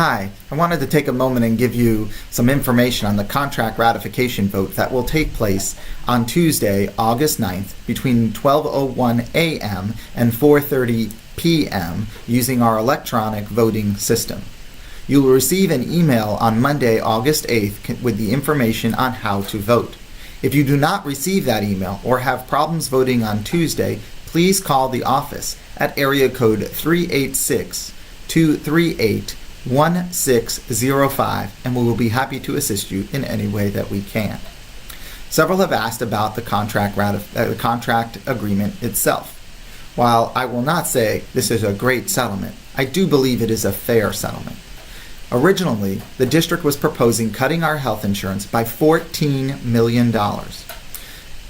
Hi, I wanted to take a moment and give you some information on the contract ratification vote that will take place on Tuesday, August 9th between 12:01 a.m. and 4:30 p.m. using our electronic voting system. You will receive an email on Monday, August 8th with the information on how to vote. If you do not receive that email or have problems voting on Tuesday, please call the office at area code 386-238-1605 and we will be happy to assist you in any way that we can. Several have asked about the contract agreement itself. While I will not say this is a great settlement, I do believe it is a fair settlement. Originally, the district was proposing cutting our health insurance by $14 million.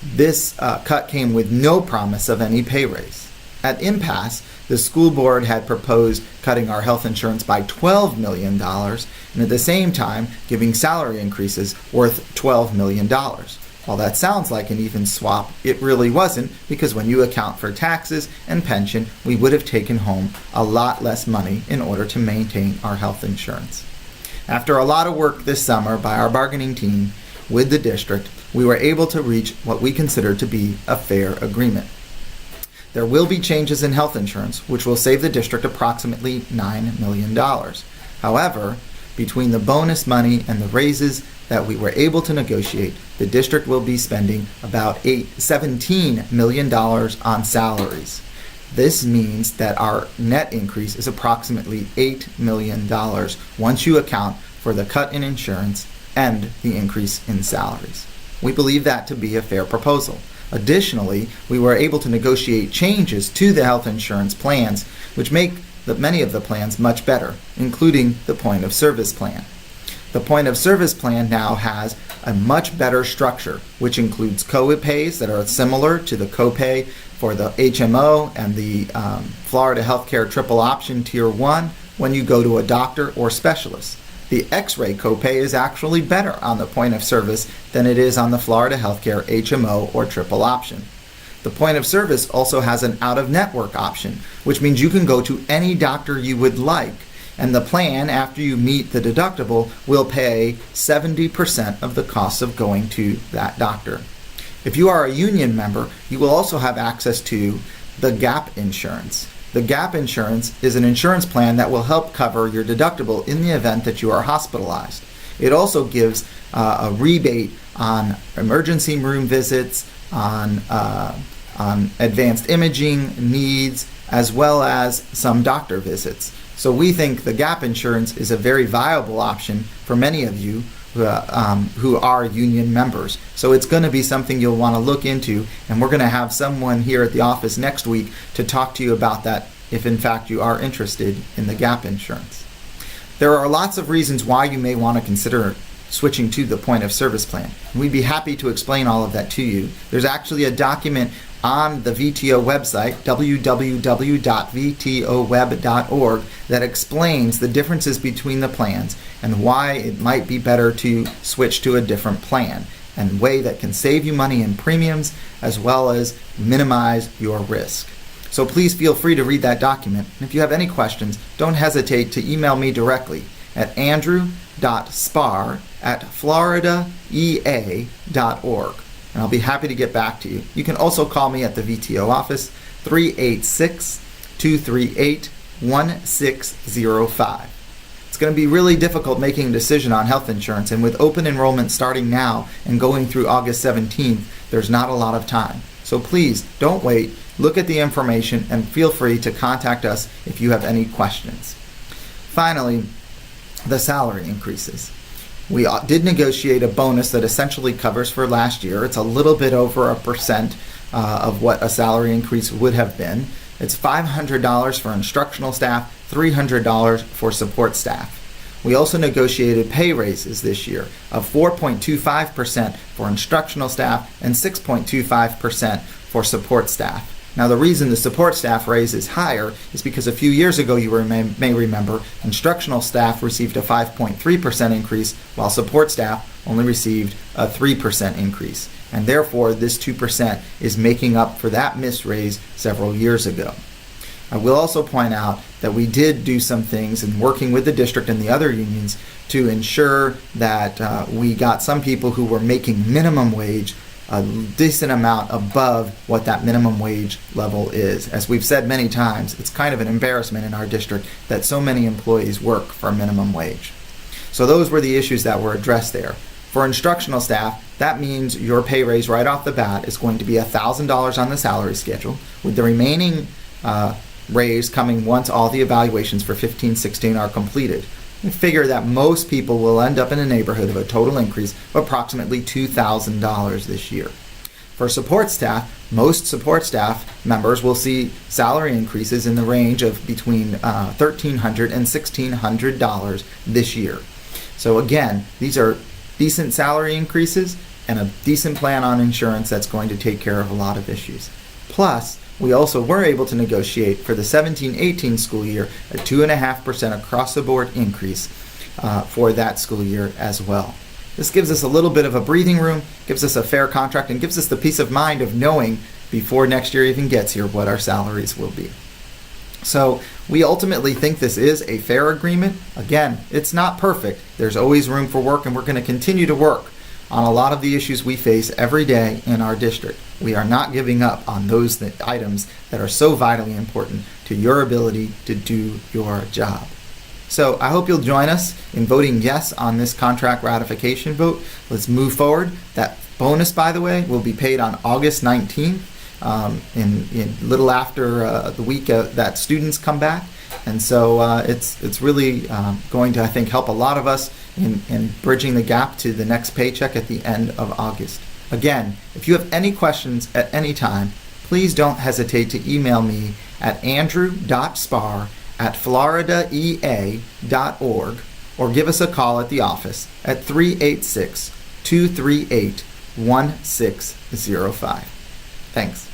This cut came with no promise of any pay raise. At impasse, the school board had proposed cutting our health insurance by $12 million and at the same time giving salary increases worth $12 million. While that sounds like an even swap, it really wasn't, because when you account for taxes and pension, we would have taken home a lot less money in order to maintain our health insurance. After a lot of work this summer by our bargaining team with the district, we were able to reach what we consider to be a fair agreement. There will be changes in health insurance, which will save the district approximately $9 million. However, between the bonus money and the raises that we were able to negotiate, the district will be spending about $17 million on salaries. This means that our net increase is approximately $8 million once you account for the cut in insurance and the increase in salaries. We believe that to be a fair proposal. Additionally, we were able to negotiate changes to the health insurance plans, which make many of the plans much better, including the point of service plan. The point of service plan now has a much better structure, which includes co-pays that are similar to the copay for the HMO and the Florida Healthcare Triple Option Tier 1 when you go to a doctor or specialist. The X-ray copay is actually better on the point of service than it is on the Florida Healthcare HMO or Triple Option. The point of service also has an out-of-network option, which means you can go to any doctor you would like, and the plan, after you meet the deductible, will pay 70% of the cost of going to that doctor. If you are a union member, you will also have access to the GAP insurance. The GAP insurance is an insurance plan that will help cover your deductible in the event that you are hospitalized. It also gives a rebate on emergency room visits, on advanced imaging needs, as well as some doctor visits. So we think the GAP insurance is a very viable option for many of you who are union members. So it's going to be something you'll want to look into, and we're going to have someone here at the office next week to talk to you about that if in fact you are interested in the GAP insurance. There are lots of reasons why you may want to consider switching to the point of service plan. We'd be happy to explain all of that to you. There's actually a document on the VTO website, www.vtoweb.org, that explains the differences between the plans and why it might be better to switch to a different plan, and a way that can save you money in premiums as well as minimize your risk. So please feel free to read that document. And if you have any questions, don't hesitate to email me directly at andrew.spar@floridaea.org. And I'll be happy to get back to you. You can also call me at the VTO office, 386-238-1605. It's going to be really difficult making a decision on health insurance, and with open enrollment starting now and going through August 17th, there's not a lot of time. So please, don't wait. Look at the information and feel free to contact us if you have any questions. Finally, the salary increases. We did negotiate a bonus that essentially covers for last year. It's a little bit over 1% of what a salary increase would have been. It's $500 for instructional staff, $300 for support staff. We also negotiated pay raises this year of 4.25% for instructional staff and 6.25% for support staff. Now, the reason the support staff raise is higher is because a few years ago, you may remember, instructional staff received a 5.3% increase, while support staff only received a 3% increase. And therefore, this 2% is making up for that missed raise several years ago. I will also point out that we did do some things in working with the district and the other unions to ensure that we got some people who were making minimum wage a decent amount above what that minimum wage level is. As we've said many times, it's kind of an embarrassment in our district that so many employees work for minimum wage. So those were the issues that were addressed there. For instructional staff, that means your pay raise right off the bat is going to be $1,000 on the salary schedule, with the remaining raise coming once all the evaluations for 15-16 are completed. We figure that most people will end up in a neighborhood of a total increase of approximately $2,000 this year. For support staff, most support staff members will see salary increases in the range of between $1,300 and $1,600 this year. So again, these are decent salary increases and a decent plan on insurance that's going to take care of a lot of issues. Plus, we also were able to negotiate for the 17-18 school year a 2.5% across the board increase for that school year as well. This gives us a little bit of a breathing room, gives us a fair contract, and gives us the peace of mind of knowing before next year even gets here what our salaries will be. So we ultimately think this is a fair agreement. Again, it's not perfect. There's always room for work, and we're going to continue to work on a lot of the issues we face every day in our district. We are not giving up on those items that are so vitally important to your ability to do your job. So I hope you'll join us in voting yes on this contract ratification vote. Let's move forward. That bonus, by the way, will be paid on August 19th, in little after the week that students come back. And so it's really going to, I think, help a lot of us in bridging the gap to the next paycheck at the end of August. Again, if you have any questions at any time, please don't hesitate to email me at andrew.spar@floridaea.org or give us a call at the office at 386-238-1605. Thanks.